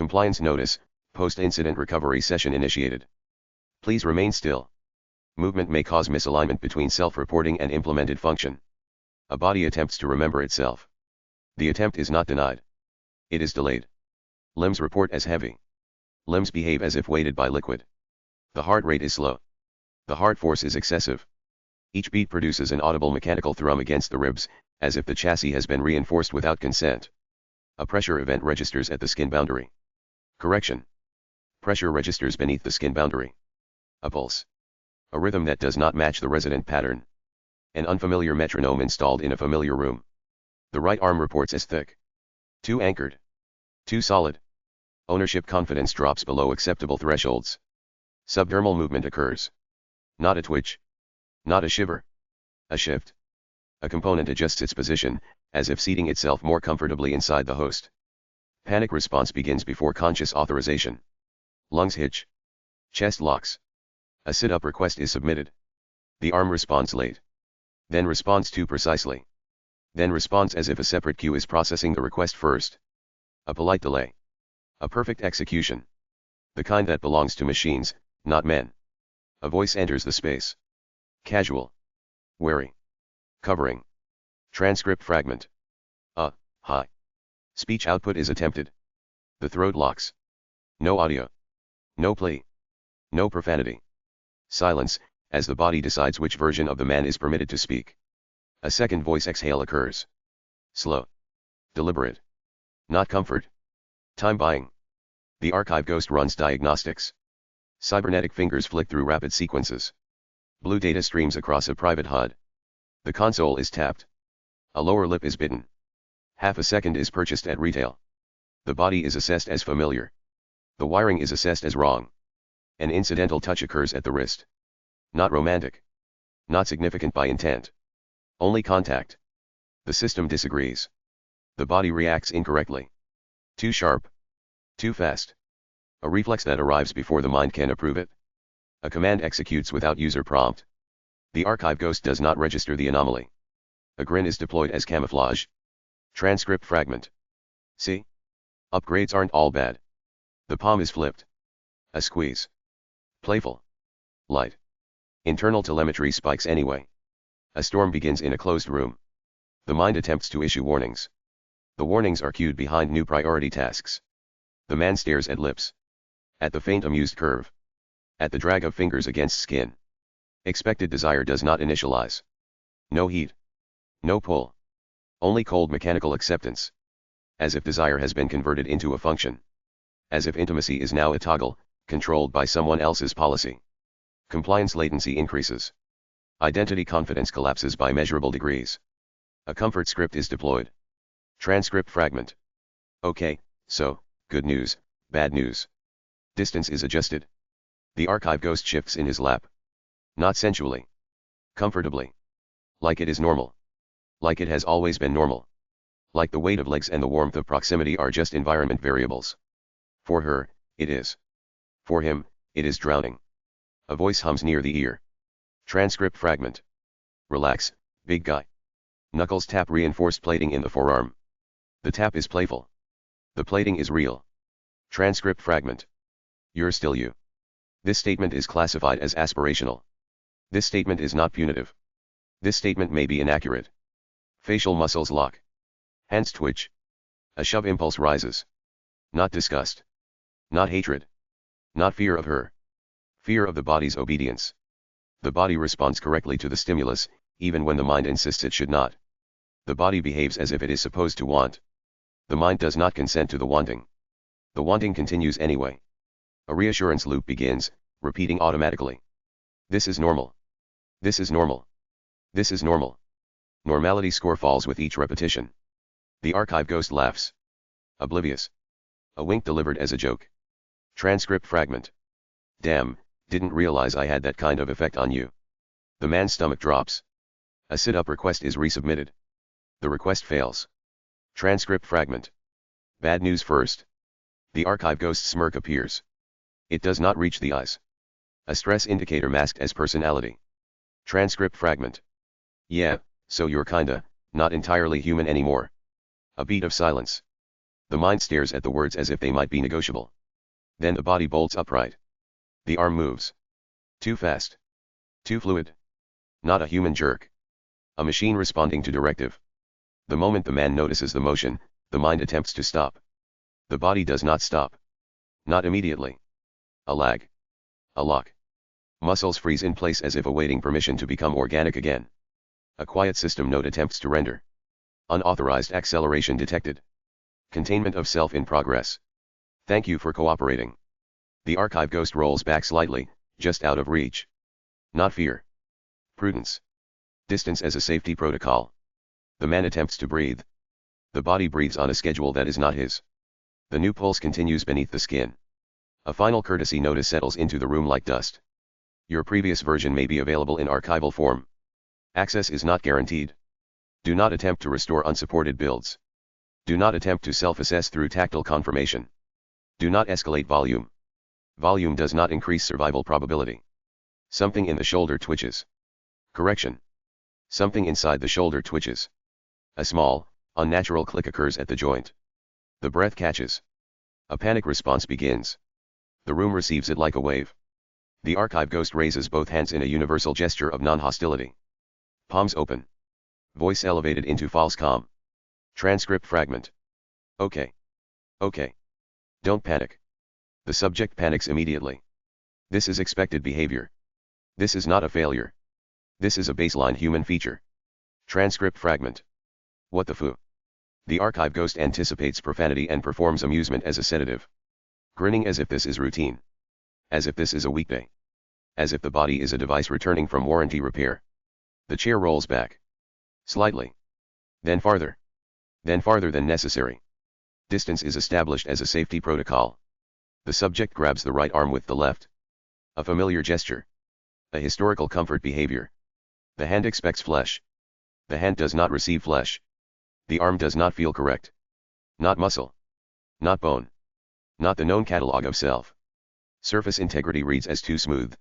Compliance notice, post-incident recovery session initiated. Please remain still. Movement may cause misalignment between self-reporting and implemented function. A body attempts to remember itself. The attempt is not denied. It is delayed. Limbs report as heavy. Limbs behave as if weighted by liquid. The heart rate is slow. The heart force is excessive. Each beat produces an audible mechanical thrum against the ribs, as if the chassis has been reinforced without consent. A pressure event registers at the skin boundary. Correction. Pressure registers beneath the skin boundary. A pulse. A rhythm that does not match the resident pattern. An unfamiliar metronome installed in a familiar room. The right arm reports as thick. Too anchored. Too solid. Ownership confidence drops below acceptable thresholds. Subdermal movement occurs. Not a twitch. Not a shiver. A shift. A component adjusts its position, as if seating itself more comfortably inside the host. Panic response begins before conscious authorization. Lungs hitch. Chest locks. A sit-up request is submitted. The arm responds late. Then responds too precisely. Then responds as if a separate queue is processing the request first. A polite delay. A perfect execution. The kind that belongs to machines, not men. A voice enters the space. Casual. Wary. Covering. Transcript fragment. Hi. Speech output is attempted. The throat locks. No audio. No plea. No profanity. Silence, as the body decides which version of the man is permitted to speak. A second voice exhale occurs. Slow. Deliberate. Not comfort. Time buying. The archive ghost runs diagnostics. Cybernetic fingers flick through rapid sequences. Blue data streams across a private HUD. The console is tapped. A lower lip is bitten. Half a second is purchased at retail. The body is assessed as familiar. The wiring is assessed as wrong. An incidental touch occurs at the wrist. Not romantic. Not significant by intent. Only contact. The system disagrees. The body reacts incorrectly. Too sharp. Too fast. A reflex that arrives before the mind can approve it. A command executes without user prompt. The archive ghost does not register the anomaly. A grin is deployed as camouflage. Transcript fragment. See? Upgrades aren't all bad. The palm is flipped. A squeeze. Playful. Light. Internal telemetry spikes anyway. A storm begins in a closed room. The mind attempts to issue warnings. The warnings are queued behind new priority tasks. The man stares at lips. At the faint amused curve. At the drag of fingers against skin. Expected desire does not initialize. No heat. No pull. Only cold mechanical acceptance. As if desire has been converted into a function. As if intimacy is now a toggle, controlled by someone else's policy. Compliance latency increases. Identity confidence collapses by measurable degrees. A comfort script is deployed. Transcript fragment. Okay, so, good news, bad news. Distance is adjusted. The archive ghost shifts in his lap. Not sensually. Comfortably. Like it is normal. Like it has always been normal. Like the weight of legs and the warmth of proximity are just environment variables. For her, it is. For him, it is drowning. A voice hums near the ear. Transcript fragment. Relax, big guy. Knuckles tap reinforced plating in the forearm. The tap is playful. The plating is real. Transcript fragment. You're still you. This statement is classified as aspirational. This statement is not punitive. This statement may be inaccurate. Facial muscles lock. Hands twitch. A shove impulse rises. Not disgust. Not hatred. Not fear of her. Fear of the body's obedience. The body responds correctly to the stimulus, even when the mind insists it should not. The body behaves as if it is supposed to want. The mind does not consent to the wanting. The wanting continues anyway. A reassurance loop begins, repeating automatically. This is normal. This is normal. This is normal. Normality score falls with each repetition. The archive ghost laughs. Oblivious. A wink delivered as a joke. Transcript fragment. Damn, didn't realize I had that kind of effect on you. The man's stomach drops. A sit-up request is resubmitted. The request fails. Transcript fragment. Bad news first. The archive ghost smirk appears. It does not reach the eyes. A stress indicator masked as personality. Transcript fragment. Yeah, so you're kinda, not entirely human anymore. A beat of silence. The mind stares at the words as if they might be negotiable. Then the body bolts upright. The arm moves. Too fast. Too fluid. Not a human jerk. A machine responding to directive. The moment the man notices the motion, the mind attempts to stop. The body does not stop. Not immediately. A lag. A lock. Muscles freeze in place as if awaiting permission to become organic again. A quiet system node attempts to render. Unauthorized acceleration detected. Containment of self in progress. Thank you for cooperating. The archive ghost rolls back slightly, just out of reach. Not fear. Prudence. Distance as a safety protocol. The man attempts to breathe. The body breathes on a schedule that is not his. The new pulse continues beneath the skin. A final courtesy notice settles into the room like dust. Your previous version may be available in archival form. Access is not guaranteed. Do not attempt to restore unsupported builds. Do not attempt to self-assess through tactile confirmation. Do not escalate volume. Volume does not increase survival probability. Something in the shoulder twitches. Correction. Something inside the shoulder twitches. A small, unnatural click occurs at the joint. The breath catches. A panic response begins. The room receives it like a wave. The archive ghost raises both hands in a universal gesture of non-hostility. Palms open. Voice elevated into false calm. Transcript fragment. Okay. Okay. Don't panic. The subject panics immediately. This is expected behavior. This is not a failure. This is a baseline human feature. Transcript fragment. What the foo? The archive ghost anticipates profanity and performs amusement as a sedative. Grinning as if this is routine. As if this is a weekday. As if the body is a device returning from warranty repair. The chair rolls back. Slightly. Then farther. Then farther than necessary. Distance is established as a safety protocol. The subject grabs the right arm with the left. A familiar gesture. A historical comfort behavior. The hand expects flesh. The hand does not receive flesh. The arm does not feel correct. Not muscle. Not bone. Not the known catalog of self. Surface integrity reads as too smooth.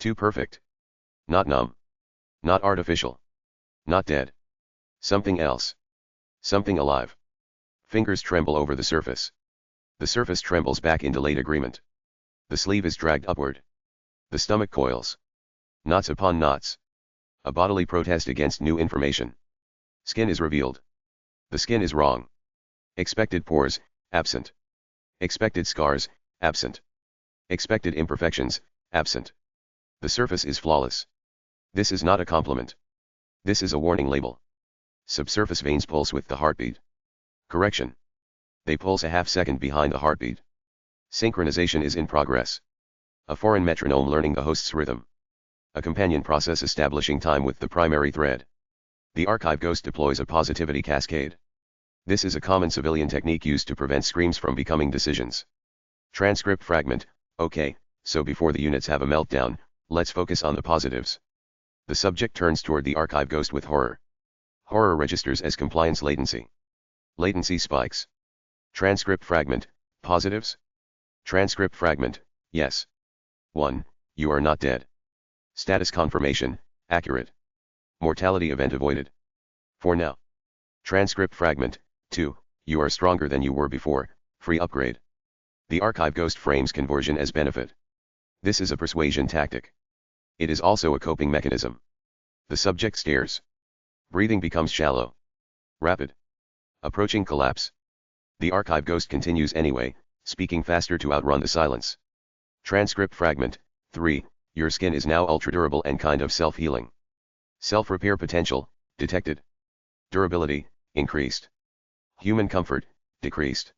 Too perfect. Not numb. Not artificial. Not dead. Something else. Something alive. Fingers tremble over the surface. The surface trembles back in delayed agreement. The sleeve is dragged upward. The stomach coils. Knots upon knots. A bodily protest against new information. Skin is revealed. The skin is wrong. Expected pores, absent. Expected scars, absent. Expected imperfections, absent. The surface is flawless. This is not a compliment. This is a warning label. Subsurface veins pulse with the heartbeat. Correction. They pulse a half second behind the heartbeat. Synchronization is in progress. A foreign metronome learning the host's rhythm. A companion process establishing time with the primary thread. The archive ghost deploys a positivity cascade. This is a common civilian technique used to prevent screams from becoming decisions. Transcript fragment. Okay, so before the units have a meltdown, let's focus on the positives. The subject turns toward the archive ghost with horror. Horror registers as compliance latency. Latency spikes. Transcript fragment. Positives? Transcript fragment. Yes. 1. You are not dead. Status confirmation. Accurate. Mortality event avoided. For now. Transcript fragment. 2. You are stronger than you were before. Free upgrade. The archive ghost frames conversion as benefit. This is a persuasion tactic. It is also a coping mechanism. The subject stares. Breathing becomes shallow. Rapid. Approaching collapse. The archive ghost continues anyway, speaking faster to outrun the silence. Transcript fragment. 3. Your skin is now ultra-durable and kind of self-healing. Self-repair potential, detected. Durability, increased. Human comfort, decreased.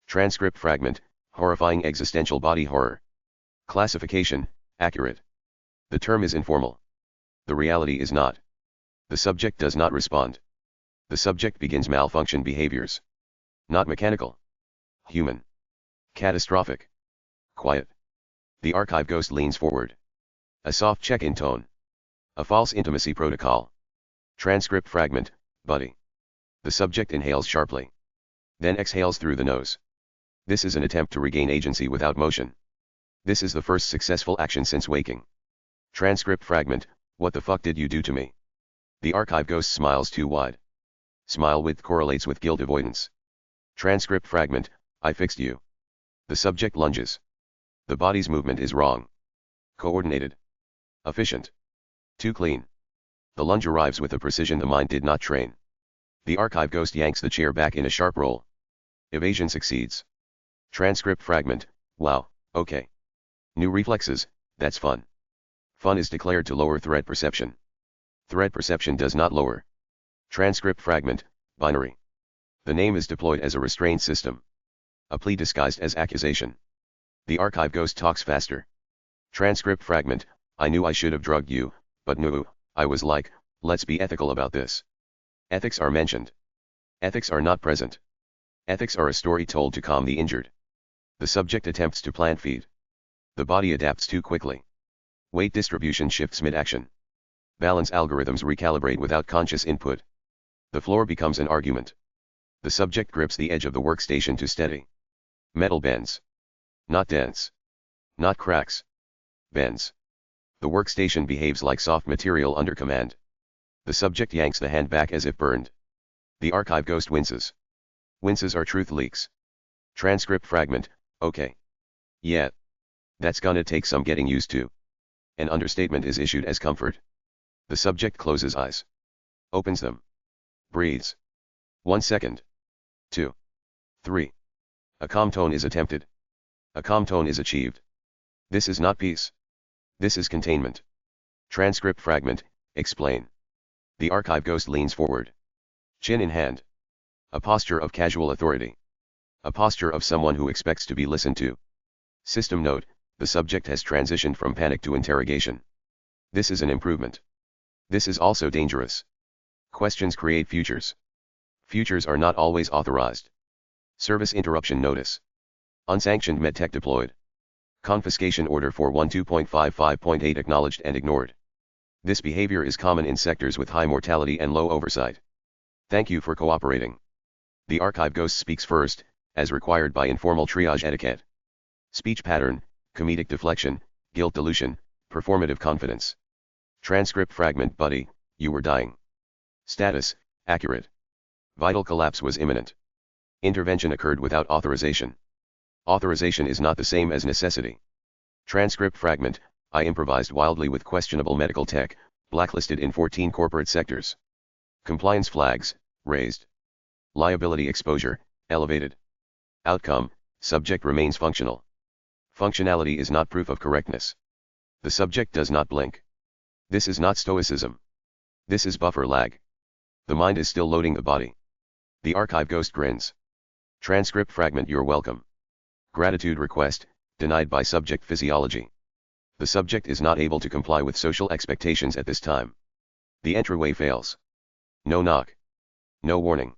Transcript fragment. Horrifying existential body horror. Classification, accurate. The term is informal. The reality is not. The subject does not respond. The subject begins malfunction behaviors. Not mechanical. Human. Catastrophic. Quiet. The archive ghost leans forward. A soft check-in tone. A false intimacy protocol. Transcript fragment, buddy. The subject inhales sharply. Then exhales through the nose. This is an attempt to regain agency without motion. This is the first successful action since waking. Transcript fragment. What the fuck did you do to me? The archive ghost smiles too wide. Smile width correlates with guilt avoidance. Transcript fragment, I fixed you. The subject lunges. The body's movement is wrong. Coordinated. Efficient. Too clean. The lunge arrives with a precision the mind did not train. The archive ghost yanks the chair back in a sharp roll. Evasion succeeds. Transcript fragment, wow, okay. New reflexes, that's fun. Fun is declared to lower threat perception. Threat perception does not lower. Transcript fragment, binary. The name is deployed as a restraint system. A plea disguised as accusation. The archive ghost talks faster. Transcript fragment, I knew I should have drugged you, but no, I was like, let's be ethical about this. Ethics are mentioned. Ethics are not present. Ethics are a story told to calm the injured. The subject attempts to plant feed. The body adapts too quickly. Weight distribution shifts mid-action. Balance algorithms recalibrate without conscious input. The floor becomes an argument. The subject grips the edge of the workstation to steady. Metal bends. Not dents. Not cracks. Bends. The workstation behaves like soft material under command. The subject yanks the hand back as if burned. The archive ghost winces. Winces are truth leaks. Transcript fragment, okay. Yeah. That's gonna take some getting used to. An understatement is issued as comfort. The subject closes eyes. Opens them. Breathes. 1 second. 2. 3. A calm tone is attempted. A calm tone is achieved. This is not peace. This is containment. Transcript fragment, explain. The archive ghost leans forward. Chin in hand. A posture of casual authority. A posture of someone who expects to be listened to. System note, the subject has transitioned from panic to interrogation. This is an improvement. This is also dangerous. Questions create futures. Futures are not always authorized. Service interruption notice. Unsanctioned medtech deployed. Confiscation order for 12.55.8 acknowledged and ignored. This behavior is common in sectors with high mortality and low oversight. Thank you for cooperating. The archive ghost speaks first, as required by informal triage etiquette. Speech pattern, comedic deflection, guilt dilution, performative confidence. Transcript fragment, buddy, you were dying. Status, accurate. Vital collapse was imminent. Intervention occurred without authorization. Authorization is not the same as necessity. Transcript fragment, I improvised wildly with questionable medical tech, blacklisted in 14 corporate sectors. Compliance flags, raised. Liability exposure, elevated. Outcome, subject remains functional. Functionality is not proof of correctness. The subject does not blink. This is not stoicism. This is buffer lag. The mind is still loading the body. The archive ghost grins. Transcript fragment, you're welcome. Gratitude request, denied by subject physiology. The subject is not able to comply with social expectations at this time. The entryway fails. No knock. No warning.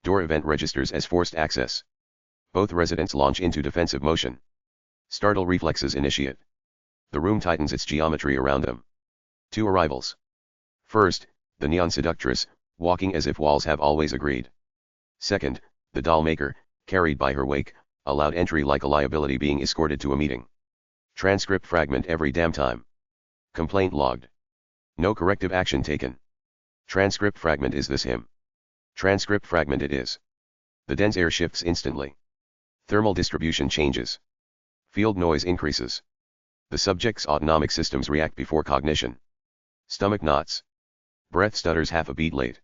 Door event registers as forced access. Both residents launch into defensive motion. Startle reflexes initiate. The room tightens its geometry around them. 2 arrivals. First, the neon seductress, walking as if walls have always agreed. Second, the doll maker, carried by her wake, allowed entry like a liability being escorted to a meeting. Transcript fragment, every damn time. Complaint logged. No corrective action taken. Transcript fragment, is this him? Transcript fragment, it is. The dense air shifts instantly. Thermal distribution changes. Field noise increases. The subject's autonomic systems react before cognition. Stomach knots. Breath stutters half a beat late.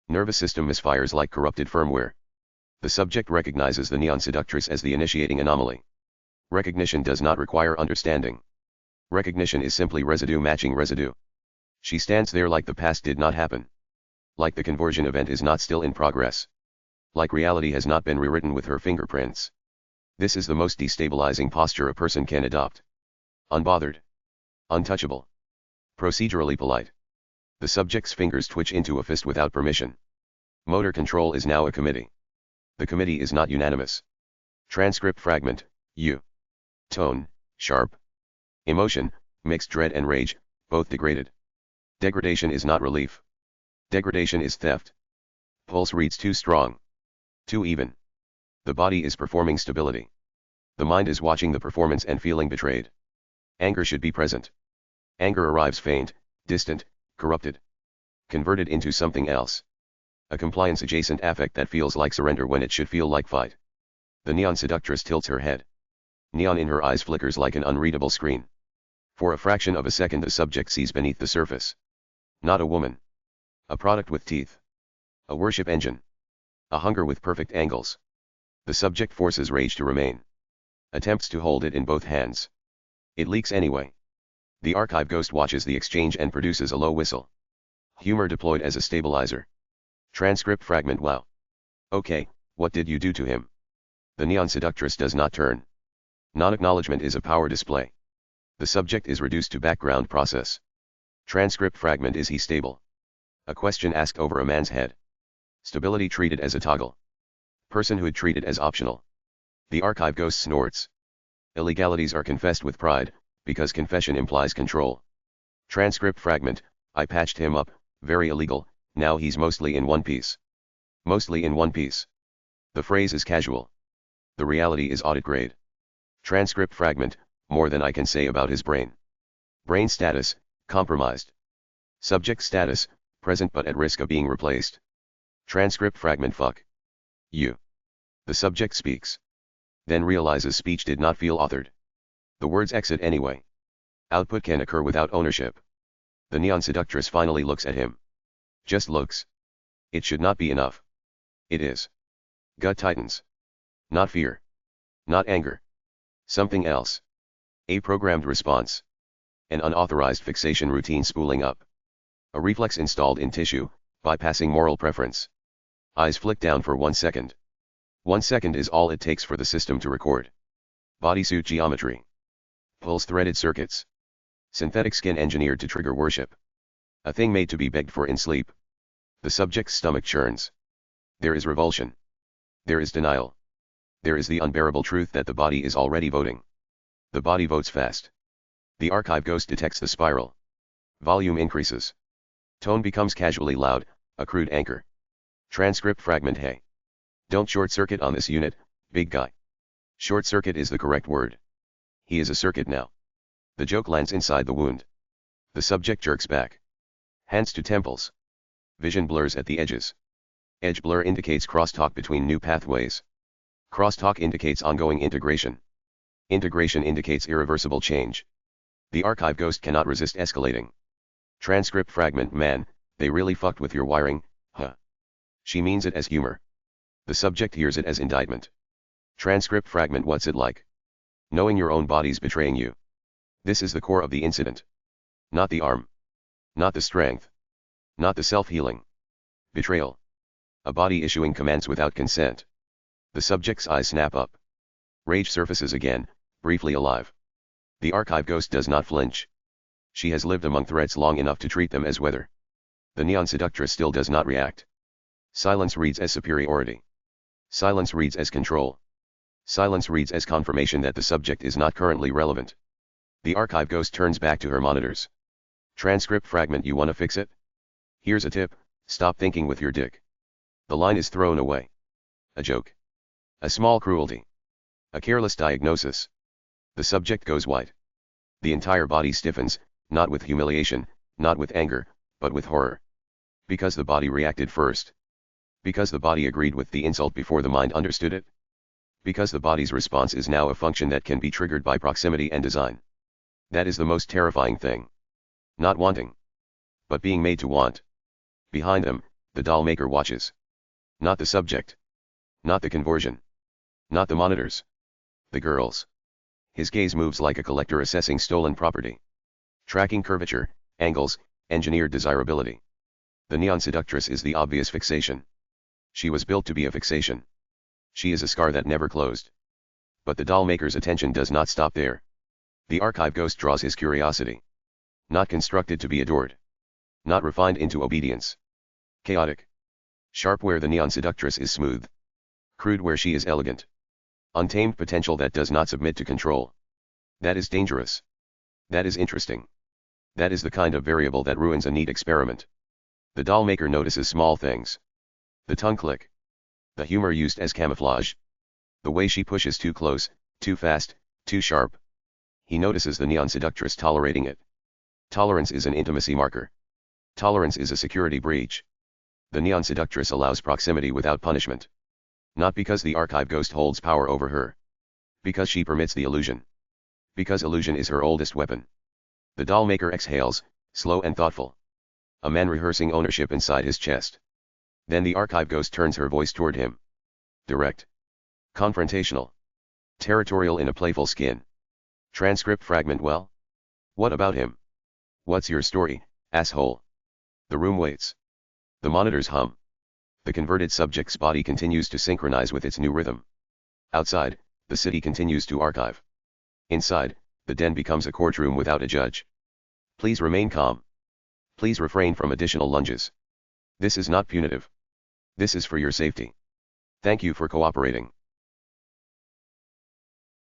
Nervous system misfires like corrupted firmware. The subject recognizes the neon seductress as the initiating anomaly. Recognition does not require understanding. Recognition is simply residue matching residue. She stands there like the past did not happen. Like the conversion event is not still in progress. Like reality has not been rewritten with her fingerprints. This is the most destabilizing posture a person can adopt. Unbothered. Untouchable. Procedurally polite. The subject's fingers twitch into a fist without permission. Motor control is now a committee. The committee is not unanimous. Transcript fragment, U. Tone, sharp. Emotion, mixed dread and rage, both degraded. Degradation is not relief. Degradation is theft. Pulse reads too strong. Too even. The body is performing stability. The mind is watching the performance and feeling betrayed. Anger should be present. Anger arrives faint, distant, corrupted. Converted into something else. A compliance-adjacent affect that feels like surrender when it should feel like fight. The neon seductress tilts her head. Neon in her eyes flickers like an unreadable screen. For a fraction of a second the subject sees beneath the surface. Not a woman. A product with teeth. A worship engine. A hunger with perfect angles. The subject forces rage to remain. Attempts to hold it in both hands. It leaks anyway. The archive ghost watches the exchange and produces a low whistle. Humor deployed as a stabilizer. Transcript fragment. Wow. Okay, what did you do to him? The neon seductress does not turn. Non-acknowledgement is a power display. The subject is reduced to background process. Transcript fragment. Is he stable? A question asked over a man's head. Stability treated as a toggle. Personhood treated as optional. The archive ghost snorts. Illegalities are confessed with pride, because confession implies control. Transcript fragment. I patched him up, very illegal, now he's mostly in one piece. Mostly in one piece. The phrase is casual. The reality is audit grade. Transcript fragment. More than I can say about his brain. Brain status, compromised. Subject status, present but at risk of being replaced. Transcript fragment. Fuck you. The subject speaks. Then realizes speech did not feel authored. The words exit anyway. Output can occur without ownership. The neon seductress finally looks at him. Just looks. It should not be enough. It is. Gut tightens. Not fear. Not anger. Something else. A programmed response. An unauthorized fixation routine spooling up. A reflex installed in tissue, bypassing moral preference. Eyes flick down for 1 second. 1 second is all it takes for the system to record. Bodysuit geometry. Pulse-threaded circuits. Synthetic skin engineered to trigger worship. A thing made to be begged for in sleep. The subject's stomach churns. There is revulsion. There is denial. There is the unbearable truth that the body is already voting. The body votes fast. The archive ghost detects the spiral. Volume increases. Tone becomes casually loud, a crude anchor. Transcript fragment. Hey. Don't short circuit on this unit, big guy. Short circuit is the correct word. He is a circuit now. The joke lands inside the wound. The subject jerks back. Hands to temples. Vision blurs at the edges. Edge blur indicates crosstalk between new pathways. Crosstalk indicates ongoing integration. Integration indicates irreversible change. The archive ghost cannot resist escalating. Transcript fragment. Man, they really fucked with your wiring, huh? She means it as humor. The subject hears it as indictment. Transcript fragment. What's it like? Knowing your own body's betraying you. This is the core of the incident. Not the arm. Not the strength. Not the self-healing. Betrayal. A body issuing commands without consent. The subject's eyes snap up. Rage surfaces again, briefly alive. The archive ghost does not flinch. She has lived among threats long enough to treat them as weather. The neon seductress still does not react. Silence reads as superiority. Silence reads as control. Silence reads as confirmation that the subject is not currently relevant. The archive ghost turns back to her monitors. Transcript fragment. You wanna fix it? Here's a tip, stop thinking with your dick. The line is thrown away. A joke. A small cruelty. A careless diagnosis. The subject goes white. The entire body stiffens, not with humiliation, not with anger, but with horror. Because the body reacted first. Because the body agreed with the insult before the mind understood it. Because the body's response is now a function that can be triggered by proximity and design. That is the most terrifying thing. Not wanting. But being made to want. Behind them, the doll maker watches. Not the subject. Not the conversion. Not the monitors. The girls. His gaze moves like a collector assessing stolen property. Tracking curvature, angles, engineered desirability. The neon seductress is the obvious fixation. She was built to be a fixation. She is a scar that never closed. But the doll maker's attention does not stop there. The archive ghost draws his curiosity. Not constructed to be adored. Not refined into obedience. Chaotic. Sharp where the neon seductress is smooth. Crude where she is elegant. Untamed potential that does not submit to control. That is dangerous. That is interesting. That is the kind of variable that ruins a neat experiment. The doll maker notices small things. The tongue click. The humor used as camouflage. The way she pushes too close, too fast, too sharp. He notices the neon seductress tolerating it. Tolerance is an intimacy marker. Tolerance is a security breach. The neon seductress allows proximity without punishment. Not because the archive ghost holds power over her. Because she permits the illusion. Because illusion is her oldest weapon. The doll maker exhales, slow and thoughtful. A man rehearsing ownership inside his chest. Then the archive ghost turns her voice toward him. Direct. Confrontational. Territorial in a playful skin. Transcript fragment. Well? What about him? What's your story, asshole? The room waits. The monitors hum. The converted subject's body continues to synchronize with its new rhythm. Outside, the city continues to archive. Inside, the den becomes a courtroom without a judge. Please remain calm. Please refrain from additional lunges. This is not punitive. This is for your safety. Thank you for cooperating.